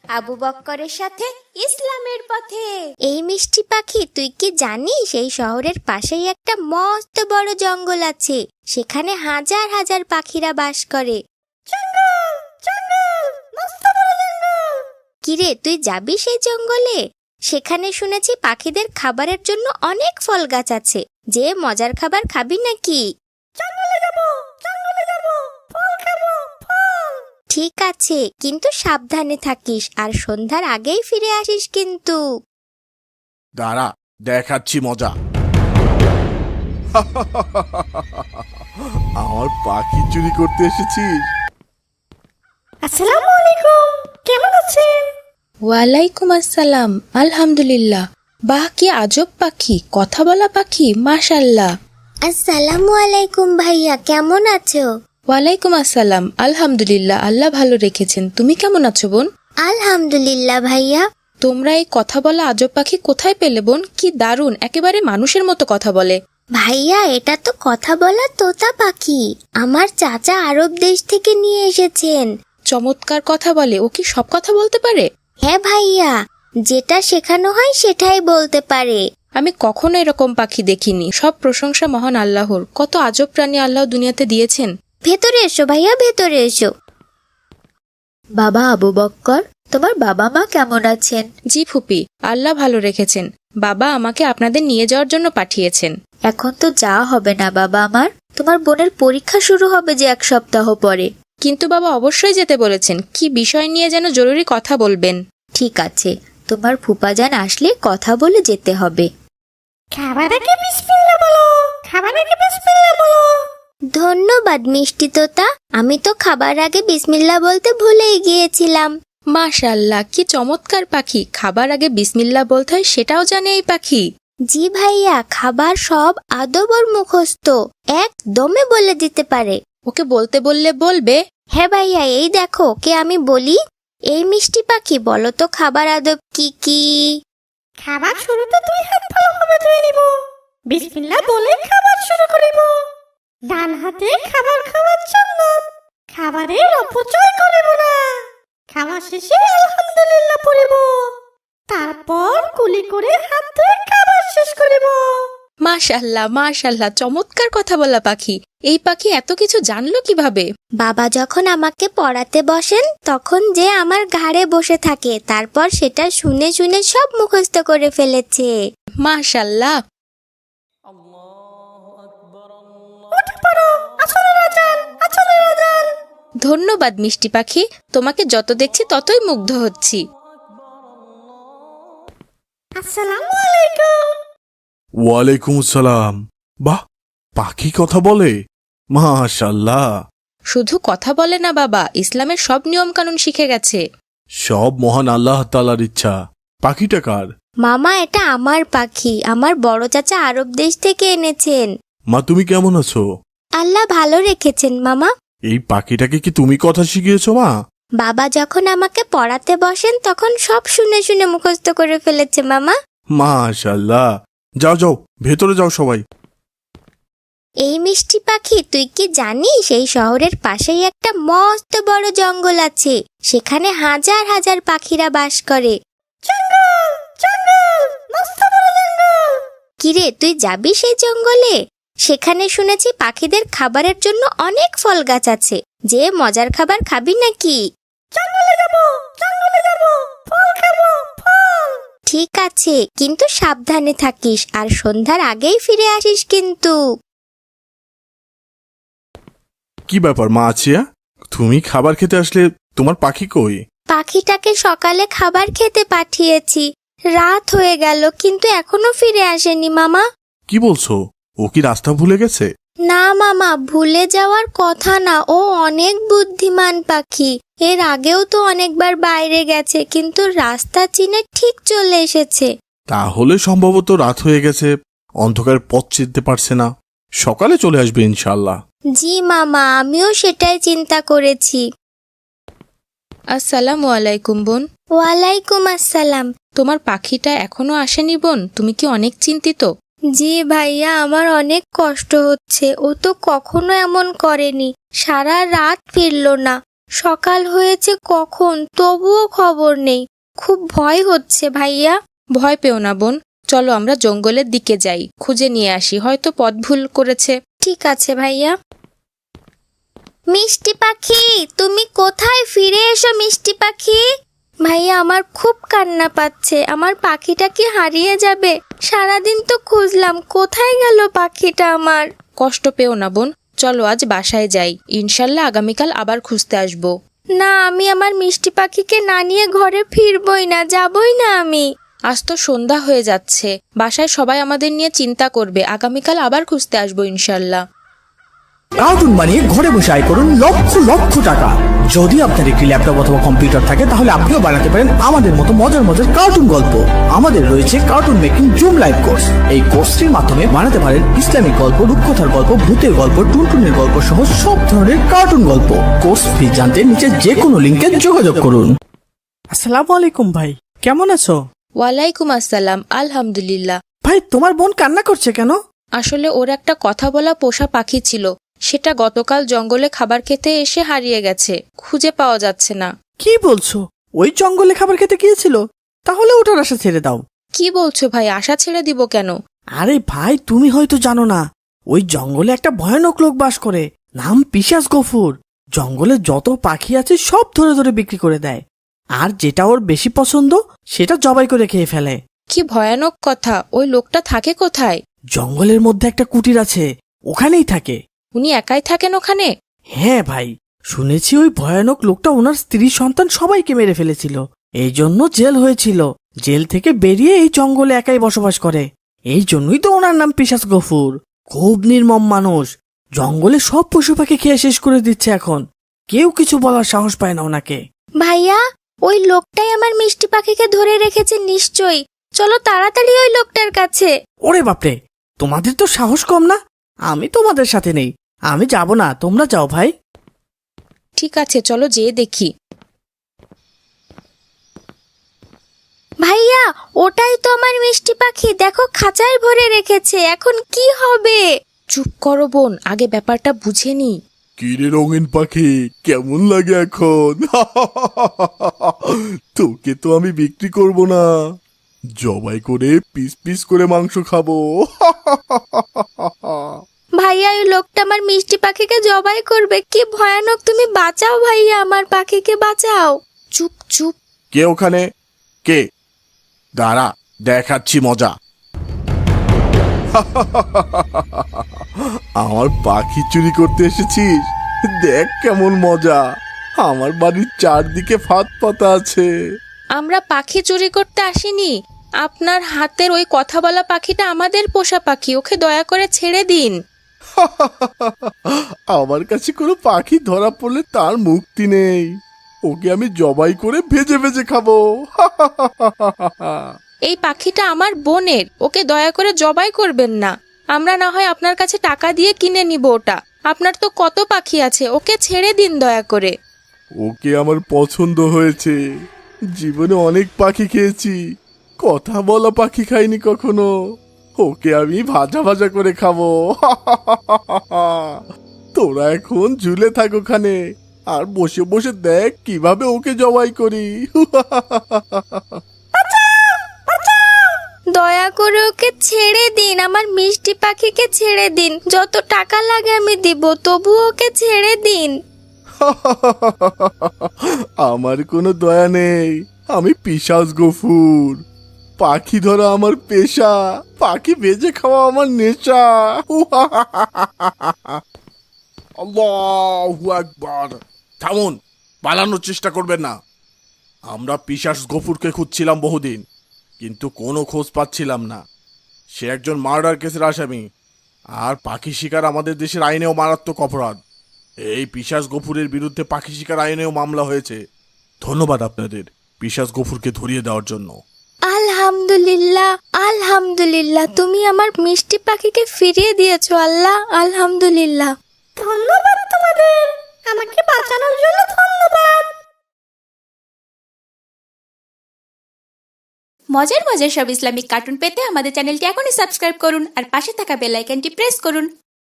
আবু বক্করের সাথে ইসলামের পথে। এই মিষ্টি পাখি, তুই কি জানিস এই শহরের পাশেই একটা মস্ত বড় জঙ্গল আছে? সেখানে হাজার হাজার পাখিরা বাস করে। কিরে, তুই যাবি সেই জঙ্গলে? সেখানে শুনেছি পাখিদের খাবারের জন্য অনেক ফল গাছ আছে। যে মজার খাবার খাবি নাকি? ঠিক আছে, কিন্তু সাবধানে থাকিস আর সন্ধ্যার আগেই ফিরে আসিস কিন্তু। দাঁড়া, দেখাচ্ছি মজা। আমার পাখি চুরি করতে এসেছিস? আসসালামু আলাইকুম, কেমন আছেন? ওয়ালাইকুম আসসালাম, আলহামদুলিল্লাহ। বাহ, কি আজব পাখি, কথা বলা পাখি, মাশাআল্লাহ। আসসালামু আলাইকুম ভাইয়া, কেমন আছো? ওয়ালাইকুম আসসালাম, আলহামদুলিল্লাহ, আল্লাহ ভালো রেখেছেন। তুমি কেমন আছো বোন? আলহামদুলিল্লাহ ভাইয়া। তোমরা এই কথা বলা আজব পাখি কোথায় পেলে বোন? কি দারুণ, একেবারে মানুষের মতো কথা বলে। ভাইয়া, এটা তো কথা বলা তোতা পাখি। আমার চাচা আরব দেশ থেকে নিয়ে এসেছেন। চমৎকার কথা বলে। ও কি সব কথা বলতে পারে? হ্যাঁ ভাইয়া, যেটা শেখানো হয় সেটাই বলতে পারে। আমি কখনো এরকম পাখি দেখিনি। সব প্রশংসা মহান আল্লাহর। কত আজব প্রাণী আল্লাহ দুনিয়াতে দিয়েছেন। ভেতরে এসো ভাইয়া, ভেতরে এসো। বাবা আবু বক্কর, তোমার বাবা মা কেমন আছেন? জি ফুপি, আল্লাহ ভালো রেখেছেন। বাবা আমাকে আপনাদের নিয়ে যাওয়ার জন্য পাঠিয়েছেন। এখন তো যাওয়া হবে না বাবা আমার, তোমার বোনের পরীক্ষা শুরু হবে যে 1 সপ্তাহ পরে। কিন্তু বাবা অবশ্যই যেতে বলেছেন। কি বিষয় নিয়ে যেন জরুরি কথা বলবেন। ঠিক আছে, তোমার ফুপাজান আসলে কথা বলে যেতে হবে। খাবার আগে বিসমিল্লাহ বলো, খাবার আগে বিসমিল্লাহ বলো। ধন্যবাদ মিষ্টি তোতা, আমি তো খাবার আগে বিসমিল্লাহ বলতে ভুলেই গিয়েছিলাম। মাশাআল্লাহ, কি চমৎকার পাখি। খাবার আগে বিসমিল্লাহ বলতে হয় সেটাও জানে এই পাখি। জি ভাইয়া, খাবার সব আদব ওর মুখস্থ, একদমে বলে দিতে পারে। ওকে বলতে বললে বলবে। হ্যাঁ ভাইয়া, এই দেখো কে আমি বলি। এই মিষ্টি পাখি, বলো তো খাবার আদব কি কি? খাবার শুরুতে 2 হাত ভালোভাবে ধুয়ে নিব, বিসমিল্লাহ বলে খাবার শুরু করিব। ডান হাতে খাবার খাওয়ার জন্য খাবারের অপচয় করিব না। খাওয়া শেষে আলহামদুলিল্লাহ পড়িব, তারপর কুলি করে হাত ধুয়ে খাবার শেষ করিব। মাশাআল্লাহ মাশাআল্লাহ, চমৎকার কথা বলা পাখি। এই পাখি এত কিছু জানলো কিভাবে? বাবা যখন আমাকে পড়াতে বসেন তখন যে আমার ঘাড়ে বসে থাকে, তারপর সেটা শুনে শুনে সব মুখস্থ করে ফেলেছে। মাশাআল্লাহ। ধন্যবাদ মিষ্টি পাখি, তোমাকে যত দেখছি ততই মুগ্ধ হচ্ছি। আসসালামু আলাইকুম। ওয়ালাইকুম আসসালাম। বাহ, পাখি কথা বলে, মাশাআল্লাহ। শুধু কথা বলে না বাবা, ইসলামের সব নিয়ম কানুন শিখে গেছে। সব মহান আল্লাহ তাআলার ইচ্ছা। পাখিটা কার? মামা, এটা আমার পাখি, আমার বড় চাচা আরব দেশ থেকে এনেছেন। মা, তুমি কেমন আছো? আল্লাহ ভালো রেখেছেন মামা। এই পাখিটাকে কি তুমি কথা শিখিয়েছো মা? বাবা যখন আমাকে পড়াতে বসেন তখন সব শুনে শুনে মুখস্থ করে ফেলেছে মামা। মাশাআল্লাহ। যাও যাও, ভেতরে যাও সবাই। এই মিষ্টি পাখি, তুই কি জানিস এই শহরের পাশেই একটা মস্ত বড় জঙ্গল আছে? সেখানে হাজার হাজার পাখিরা বাস করে। কিরে, তুই যাবি সেই জঙ্গলে? সেখানে শুনেছি পাখিদের খাবারের জন্য অনেক ফল গাছ আছে। যে মজার খাবার খাবি নাকি? ঠিক আছে, কিন্তু সাবধানে থাকিস আর সন্ধ্যার আগেই ফিরে আসিস কিন্তু। কি ব্যাপার মা আছিয়া, তুমি খাবার খেতে আসলে তোমার পাখি কই? পাখিটাকে সকালে খাবার খেতে পাঠিয়েছি, রাত হয়ে গেল কিন্তু এখনো ফিরে আসেনি মামা। কি বলছো? ও কি রাস্তা ভুলে গেছে? না মামা, ভুলে যাওয়ার কথা না, ও অনেক বুদ্ধিমান পাখি। এর আগেও তো অনেকবার বাইরে গেছে, কিন্তু রাস্তা চিনে ঠিক চলে এসেছে। তাহলে সম্ভবত রাত হয়ে গেছে, অন্ধকার পথ চিনতে পারছে না। সকালে চলে আসবে ইনশাআল্লাহ। জি মামা, আমিও সেটাই চিন্তা করেছি। আসসালামু আলাইকুম বোন। ওয়ালাইকুম আসসালাম। তোমার পাখিটা এখনো আসেনি বোন? তুমি কি অনেক চিন্তিত? জি ভাইয়া, আমার অনেক কষ্ট হচ্ছে। ও তো কখনো এমন করেনি, সারা রাত ফিরল না। সকাল হয়েছে কখন, তবুও খবর নেই। খুব ভয় হচ্ছে ভাইয়া। ভয় পেও না বোন, চলো আমরা জঙ্গলের দিকে যাই, খুঁজে নিয়ে আসি, হয়তো পথ ভুল করেছে। ঠিক আছে ভাইয়া। মিষ্টি পাখি, তুমি কোথায়? ফিরে এসো মিষ্টি পাখি। ভাইয়া, আমার খুব কান্না পাচ্ছে। আমার পাখিটা কি হারিয়ে যাবে? সারাদিন তো খুঁজলাম, কোথায় গেল পাখিটা আমার? কষ্ট পেও না বোন, চলো আজ বাসায় যাই, ইনশাল্লাহ আগামীকাল আবার খুঁজতে আসবো। না, আমি আমার মিষ্টি পাখিকে না নিয়ে ঘরে ফিরবই না, যাবই না আমি। আজ তো সন্ধ্যা হয়ে যাচ্ছে, বাসায় সবাই আমাদের নিয়ে চিন্তা করবে, আগামীকাল আবার খুঁজতে আসবো ইনশাল্লাহ। কার্টুন বানিয়ে ঘরে বসে আয় করুন লক্ষ লক্ষ টাকা। যদি আপনার একটি ল্যাপটপ অথবা কম্পিউটার থাকে তাহলে আপনিও বানাতে পারেন আমাদের মতো মজার মজার কার্টুন গল্প। আমাদের রয়েছে cartoon making zoom live course. এই কোর্সটির মাধ্যমে বানাতে পারেন ইসলামিক গল্প, রূপকথার গল্প, ভূতের গল্প, টুনটুনের গল্প সহ সব ধরনের কার্টুন গল্প। কোর্স ফি জানতে নিচে যে কোনো লিঙ্কে যোগাযোগ করুন। আসসালামু আলাইকুম ভাই, কেমন আছো? ওয়ালাইকুম আসসালাম, আলহামদুলিল্লাহ। ভাই, তোমার বোন কান্না করছে কেন? আসলে ওর একটা কথা বলা পোষা পাখি ছিল, সেটা গতকাল জঙ্গলে খাবার খেতে এসে হারিয়ে গেছে, খুঁজে পাওয়া যাচ্ছে না। কি বলছো? ওই জঙ্গলে খাবার খেতে গিয়েছিল? তাহলে ওটার আশা ছেড়ে দাও। কি বলছো ভাই, আশা ছেড়ে দিব কেন? আরে ভাই, তুমি হয়তো জানো না, ওই জঙ্গলে একটা ভয়ানক লোক বাস করে, নাম পিশাচ গফুর। জঙ্গলে যত পাখি আছে সব ধরে ধরে বিক্রি করে দেয়, আর যেটা ওর বেশি পছন্দ সেটা জবাই করে খেয়ে ফেলে। কি ভয়ানক কথা! ওই লোকটা থাকে কোথায়? জঙ্গলের মধ্যে একটা কুটির আছে, ওখানেই থাকে। উনি একাই থাকেন ওখানে? হ্যাঁ ভাই, শুনেছি ওই ভয়ানক লোকটা ওনার স্ত্রী সন্তান সবাইকে মেরে ফেলেছিল, এই জন্য জেল হয়েছিল। জেল থেকে বেরিয়ে এই জঙ্গলে একাই বসবাস করে, এই জন্যই তো ওনার নাম পিশাচ গফুর। খুব নির্মম মানুষ, জঙ্গলে সব পশু পাখি খেয়ে শেষ করে দিচ্ছে এখন। কেউ কিছু বলার সাহস পায় না ওনাকে। ভাইয়া, ওই লোকটাই আমার মিষ্টি পাখিকে ধরে রেখেছে নিশ্চয়ই। চলো তাড়াতাড়ি ওই লোকটার কাছে। ওরে বাপরে, তোমাদের তো সাহস কম না। আমি তোমাদের সাথে নেই, আমি যাব না, তোমরা যাও ভাই। ঠিক আছে, চলো যেয়ে দেখি। ভাইয়া, ওটাই তো আমার মিষ্টি পাখি, দেখো খাঁচায় ভরে রেখেছে। এখন কি হবে? চুপ করো বোন, আগে ব্যাপারটা বুঝে নি। কিরে রঙিন পাখি, কেমন লাগে এখন? তোকে তো আমি বিক্রি করব না, জবাই করে পিস পিস করে মাংস খাবো। ভাইয়া, ওই লোকটা আমার মিষ্টি পাখিকে জবাই করবে। কি ভয়ানক! তুমি বাঁচাও ভাইয়া, আমার পাখিকে বাঁচাও। চুপ চুপ। কে ওখানে? কে? দাঁড়া, দেখাচ্ছি মজা। আমার পাখি চুরি করতে এসেছিস? দেখ কেমন মজা, আমার বাড়ির চারদিকে ফাঁদ পাতা আছে। আমরা পাখি চুরি করতে আসিনি, আপনার হাতের ওই কথা বলা পাখিটা আমাদের পোষা পাখি, ওকে দয়া করে ছেড়ে দিন। আমার কাছে কোনো পাখি ধরা পড়লে তার মুক্তি নেই, ওকে আমি জবাই করে ভেজে ভেজে খাবো। এই পাখিটা আমার বোনের, ওকে দয়া করে জবাই করবেন না। আমরা না হয় আপনার কাছে টাকা দিয়ে কিনে নিব ওটা, আপনার তো কত পাখি আছে, ওকে ছেড়ে দিন দয়া করে। ওকে আমার পছন্দ হয়েছে, জীবনে অনেক পাখি খেয়েছি, কথা বলা পাখি খাইনি কখনো। ওকে আমি ভাজা ভাজা করে খাবো। তোরা এখন ঝুলে থাক ওখানে, আর বসে বসে দেখ কিভাবে ওকে জবাই করি। দয়া করে ওকে ছেড়ে দিন, আমার মিষ্টি পাখিকে ছেড়ে দিন। যত টাকা লাগে আমি দিব, তবু ওকে ছেড়ে দিন। আমার কোনো দয়া নেই, আমি পিশাচ গফুর। পাখি ধরা আমার পেশা, পাখি ভেজে খাওয়া আমার নেশা। আল্লাহু আকবার! থামুন, পালানোর চেষ্টা করবেন না। আমরা পিশাচ গফুরকে খুঁজছিলাম বহুদিন, কিন্তু কোনো খোঁজ পাচ্ছিলাম না। সে একজন মার্ডার কেসের আসামি, আর পাখি শিকার আমাদের দেশের আইনেও মারাত্মক অপরাধ। এই পিশাচ গফুরের বিরুদ্ধে পাখি শিকার আইনেও মামলা হয়েছে। ধন্যবাদ আপনাদের পিশাচ গফুরকে ধরিয়ে দেওয়ার জন্য। আলহামদুলিল্লাহ, আলহামদুলিল্লাহ, তুমি আমার মিষ্টি পাখিকে ফিরিয়ে দিয়েছো আল্লাহ, আলহামদুলিল্লাহ। ধন্যবাদ তোমাদের, আমাকে বাঁচানোর জন্য ধন্যবাদ। মজার মজার সব ইসলামিক কার্টুন পেতে আমাদের চ্যানেলটি এখনই সাবস্ক্রাইব করুন আর পাশে থাকা বেল আইকনটি প্রেস করুন।